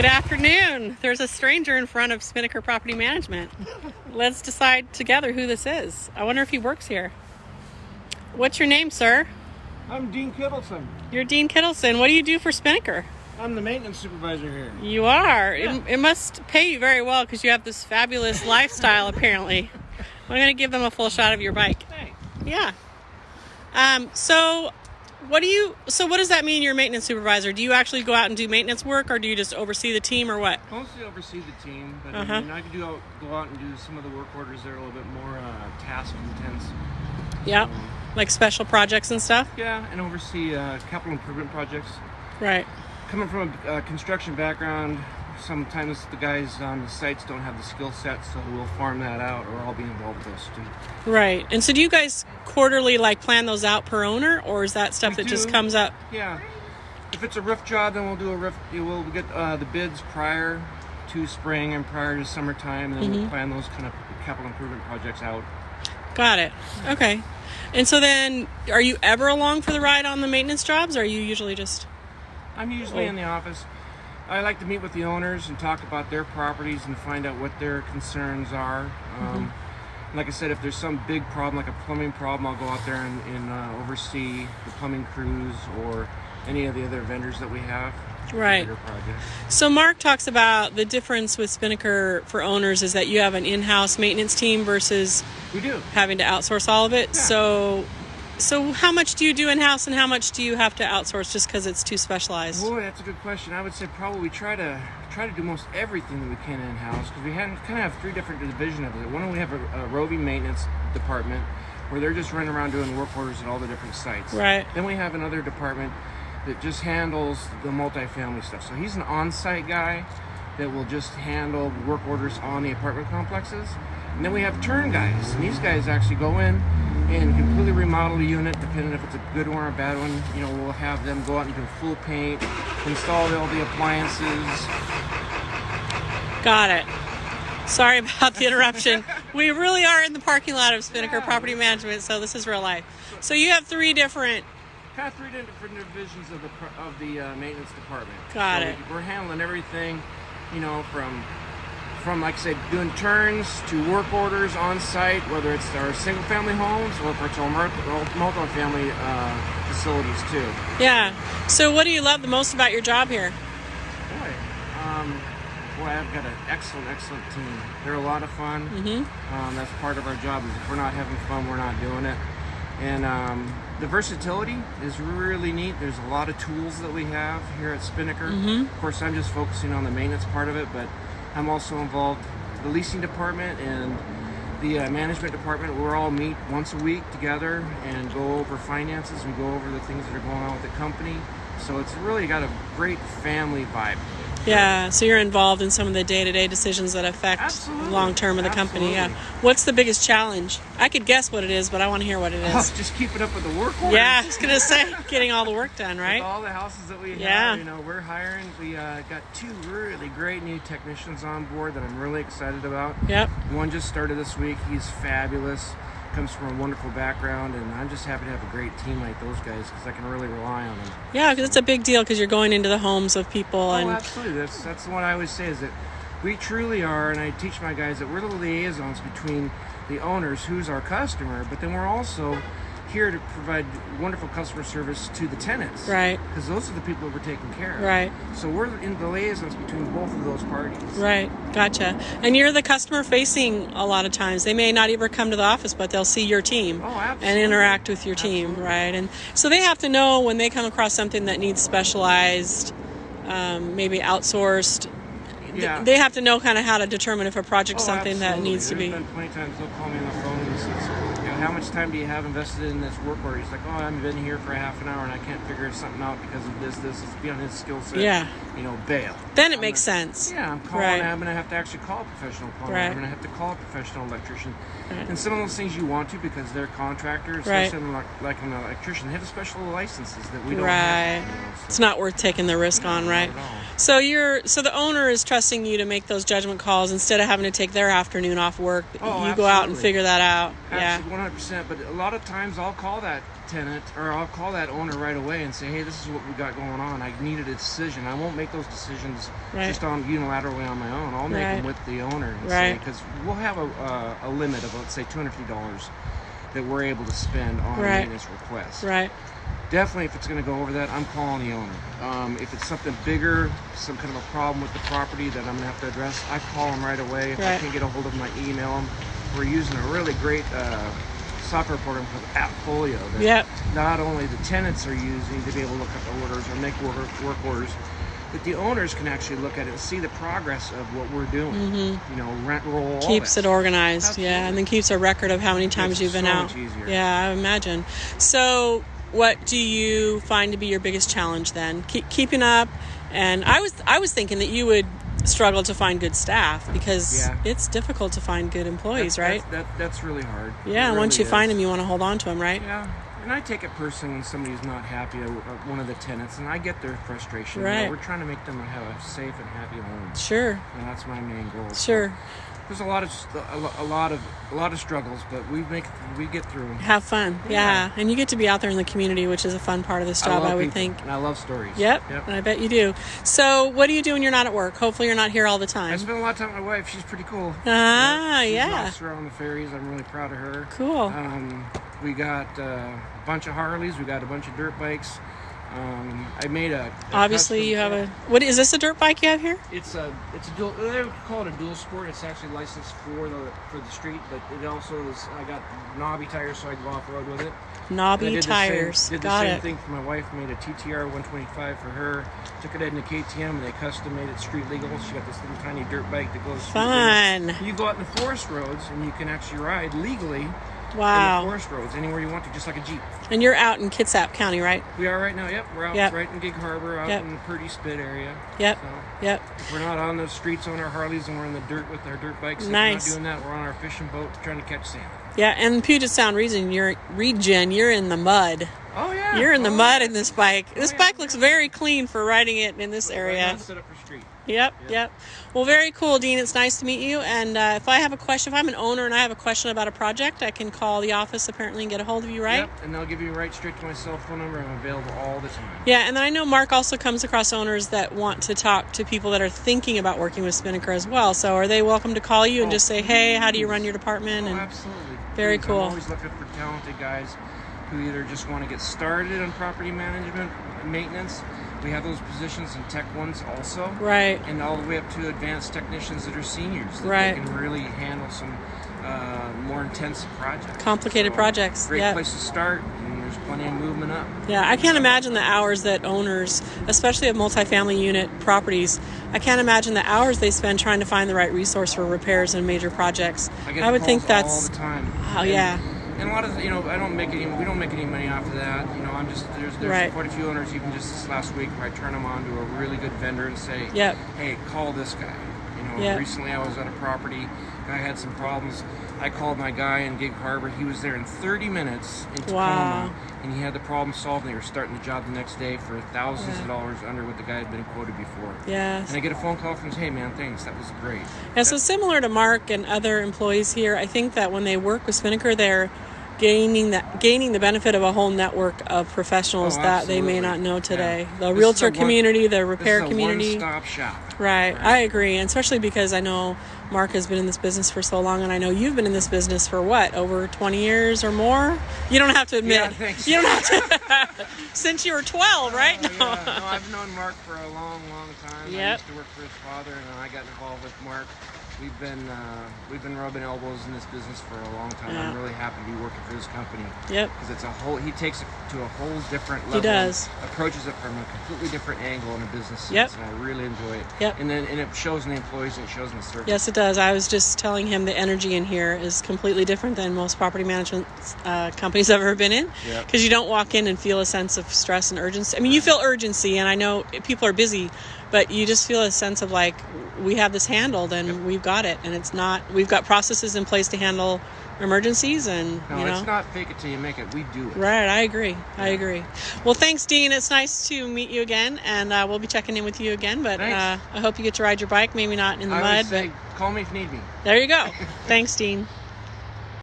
Good afternoon. There's a stranger in front of Spinnaker Property Management. Let's decide together who this is. I wonder if he works here. What's your name, sir? I'm Dean Kittleson. You're Dean Kittleson. What do you do for Spinnaker? I'm the maintenance supervisor here. You are? Yeah. It must pay you very well because you have this fabulous lifestyle, apparently. I'm going to give them a full shot of your bike. Thanks. Yeah. So what does that mean, you're maintenance supervisor? Do you actually go out and do maintenance work, or do you just oversee the team, or what? Mostly oversee the team, but Uh-huh. I mean, I could go out and do some of the work orders that are a little bit more task intense. Yeah. Like special projects and stuff? Yeah, and oversee capital improvement projects. Right. Coming from a construction background, sometimes the guys on the sites don't have the skill set, so we'll farm that out, or I'll be involved with those too. Right. And so do you guys quarterly plan those out per owner, or is that stuff We that just do. comes up? Yeah. If it's a roof job, then we'll do a roof. We'll get the bids prior to spring and prior to summertime, and then we'll plan those kind of capital improvement projects out. Got it. Okay. And so then, are you ever along for the ride on the maintenance jobs, or are you usually just... I'm usually in the office. I like to meet with the owners and talk about their properties and find out what their concerns are. Like I said, if there's some big problem, like a plumbing problem, I'll go out there and oversee the plumbing crews or any of the other vendors that we have. Right. For bigger projects. So Mark talks about the difference with Spinnaker for owners is that you have an in-house maintenance team versus We do. having to outsource all of it. Yeah. So how much do you do in-house, and how much do you have to outsource just because it's too specialized? Boy, that's a good question. I would say probably try to do most everything that we can in-house, because we kind of have three different divisions of it. One, we have a roving maintenance department where they're just running around doing work orders at all the different sites. Right. Then we have another department that just handles the multifamily stuff. So he's an on-site guy that will just handle work orders on the apartment complexes. And then we have turn guys, and these guys actually go in and completely remodel the unit, depending if it's a good one or a bad one. You know, we'll have them go out and do full paint, install all the appliances. Got it. Sorry about the interruption. We really are in the parking lot of Spinnaker Property Management, so this is real life. So you have three different... Kind of three different divisions of the maintenance department. Got So it. We're handling everything, you know, from like I said, doing turns to work orders on site, whether it's our single family homes or if it's our multi-family facilities too. Yeah. So what do you love the most about your job here? Boy, I've got an excellent team. They're a lot of fun. That's part of our job. Is if we're not having fun, we're not doing it. And the versatility is really neat. There's a lot of tools that we have here at Spinnaker. Of course, I'm just focusing on the maintenance part of it, but I'm also involved in the leasing department and the management department. We'll all meet once a week together and go over finances and go over the things that are going on with the company. So it's really got a great family vibe. Yeah, so you're involved in some of the day-to-day decisions that affect Absolutely. long-term of the company. Yeah. Absolutely. What's the biggest challenge? I could guess what it is, but I want to hear what it is. Just keeping up with the work orders. Yeah, I was going to say, getting all the work done, right? With all the houses that we Yeah. have, you know, we're hiring. We got two really great new technicians on board that I'm really excited about. Yep. One just started this week. He's fabulous. Comes from a wonderful background, and I'm just happy to have a great team like those guys because I can really rely on them. Yeah, because it's a big deal because you're going into the homes of people. Oh, And absolutely. That's the one I always say is that we truly are, and I teach my guys that we're the liaisons between the owners, who's our customer, but then we're also here to provide wonderful customer service to the tenants. Right. Because those are the people that we're taking care of. Right. So we're in the liaisons between both of those parties. Right, gotcha. And you're the customer facing a lot of times. They may not ever come to the office, but they'll see your team Oh, absolutely. and interact with your team, Absolutely. right? And so they have to know when they come across something that needs specialized, maybe outsourced. Yeah. They have to know kind of how to determine if a project's Oh, something that absolutely. needs to be. There's been plenty of times they'll call me on the phone and says, you know, how much time do you have invested in this work order? He's like, oh, I've been here for half an hour and I can't figure something out because of this. It's beyond his skill set. Yeah. You know, bail. Then it makes sense. Yeah, I'm calling. Right. I'm going to have to actually call a professional plumber. Right. I'm going to have to call a professional electrician. Right. And some of those things you want to because they're contractors, Right. especially like an electrician. They have special licenses that we don't Right. have. You know, so It's not worth taking the risk on, not right? at all. So the owner is trusting you to make those judgment calls instead of having to take their afternoon off work. Oh, you go out and absolutely. figure that out. Yeah. Absolutely, 100%. But a lot of times I'll call that tenant, or I'll call that owner right away and say, hey, this is what we got going on. I needed a decision. I won't make those decisions just on unilaterally on my own. I'll make them with the owner and say, because we'll have a limit of, let's say, $250 that we're able to spend on a maintenance request. Right. Definitely, if it's going to go over that, I'm calling the owner. If it's something bigger, some kind of a problem with the property that I'm going to have to address, I call them right away. If I can't get a hold of them, I email them. We're using a really great software program called Appfolio that not only the tenants are using to be able to look at the orders or make work orders, but the owners can actually look at it and see the progress of what we're doing. You know, rent roll, keeps it organized. And then keeps a record of how many times you've been out. Much easier. Yeah, I imagine. So what do you find to be your biggest challenge then? Keeping up, and I was thinking that you would struggle to find good staff because it's difficult to find good employees, right? That's really hard. Yeah, and once you find them, you want to hold on to them, right? Yeah, and I take it personally when somebody's not happy at one of the tenants, and I get their frustration. Right. You know, we're trying to make them have a safe and happy home. Sure. And that's my main goal. Sure. So there's a lot of struggles, but we get through them. Have fun, yeah. And you get to be out there in the community, which is a fun part of this job, I would think. And I love stories. Yep. And I bet you do. So, what do you do when you're not at work? Hopefully, you're not here all the time. I spend a lot of time with my wife. She's pretty cool. She's an officer on the ferries. I'm really proud of her. Cool. We got a bunch of Harleys. We got a bunch of dirt bikes. I made a obviously you have a, what is this, a dirt bike you have here? It's a dual, they call it a dual sport. It's actually licensed for the street, but it also is, I got knobby tires so I can go off road with it. Knobby tires. Did the same thing for my wife. Made a TTR 125 for her. Took it into KTM and they custom made it street legal. She got this little tiny dirt bike that goes fun. You go out in the forest roads and you can actually ride legally. Wow. In the forest roads, anywhere you want to, just like a Jeep. And you're out in Kitsap County, right? We are right now, yep. We're out right in Gig Harbor, out in the Purdy Spit area. Yep. So if we're not on the streets on our Harleys and we're in the dirt with our dirt bikes, if we're not doing that, we're on our fishing boat trying to catch salmon. Yeah, and Puget Sound region, you're in the mud. Oh, yeah. You're in the mud in this bike. This bike looks very clean for riding it in this area. Not set up for street. Yep. Well, very cool, Dean. It's nice to meet you. And if I have a question, if I'm an owner and I have a question about a project, I can call the office apparently and get a hold of you, right? Yep, and they'll give you right straight to my cell phone number. I'm available all the time. Yeah, and then I know Mark also comes across owners that want to talk to people that are thinking about working with Spinnaker as well. So are they welcome to call you and just say, hey, how do you run your department? Oh, absolutely. Very cool. I'm always looking for talented guys who either just want to get started on property management, maintenance. We have those positions in tech ones also. Right. And all the way up to advanced technicians that are seniors. That they can really handle some more intensive projects. Complicated projects. Great place to start, and there's plenty of movement up. Yeah, I can't imagine the hours that owners, especially of multifamily unit properties, I can't imagine the hours they spend trying to find the right resource for repairs and major projects. I would think that's all the time. Oh, yeah. And a lot of, we don't make any money off of that. I'm just, there's quite a few owners, even just this last week, where I turn them on to a really good vendor and say, hey, call this guy. Recently I was at a property, guy had some problems. I called my guy in Gig Harbor. He was there in 30 minutes in Tacoma, and he had the problem solved, and they were starting the job the next day for thousands of dollars under what the guy had been quoted before. Yes. And I get a phone call from him, hey man, thanks, that was great. Yeah, so similar to Mark and other employees here, I think that when they work with Spinnaker, they're gaining the benefit of a whole network of professionals that they may not know today. The realtor community, the repair community. One-stop shop. Right, I agree, and especially because I know Mark has been in this business for so long, and I know you've been in this business for what, over 20 years or more? You don't have to admit. Yeah, thanks. You don't have to. Since you were 12, right? No, I've known Mark for a long, long time. Yep. I used to work for his father, and I got involved with Mark. We've been rubbing elbows in this business for a long time. I'm really happy to be working for this company. Yep. Because it's he takes it to a whole different level. He does. Approaches it from a completely different angle in a business sense. Yep. And I really enjoy it. Yep. And it shows in the employees and it shows in the service. Yes, it does. I was just telling him the energy in here is completely different than most property management companies I've ever been in. Yep. Because you don't walk in and feel a sense of stress and urgency. I mean, you feel urgency, and I know people are busy, but you just feel a sense of like, we have this handled and we've got it, and it's not, we've got processes in place to handle emergencies, and it's not fake it till you make it. We do it. Right, I agree. Well, thanks, Dean. It's nice to meet you again, and we'll be checking in with you again, but I hope you get to ride your bike, maybe not in the mud, but call me if you need me. There you go. Thanks, Dean.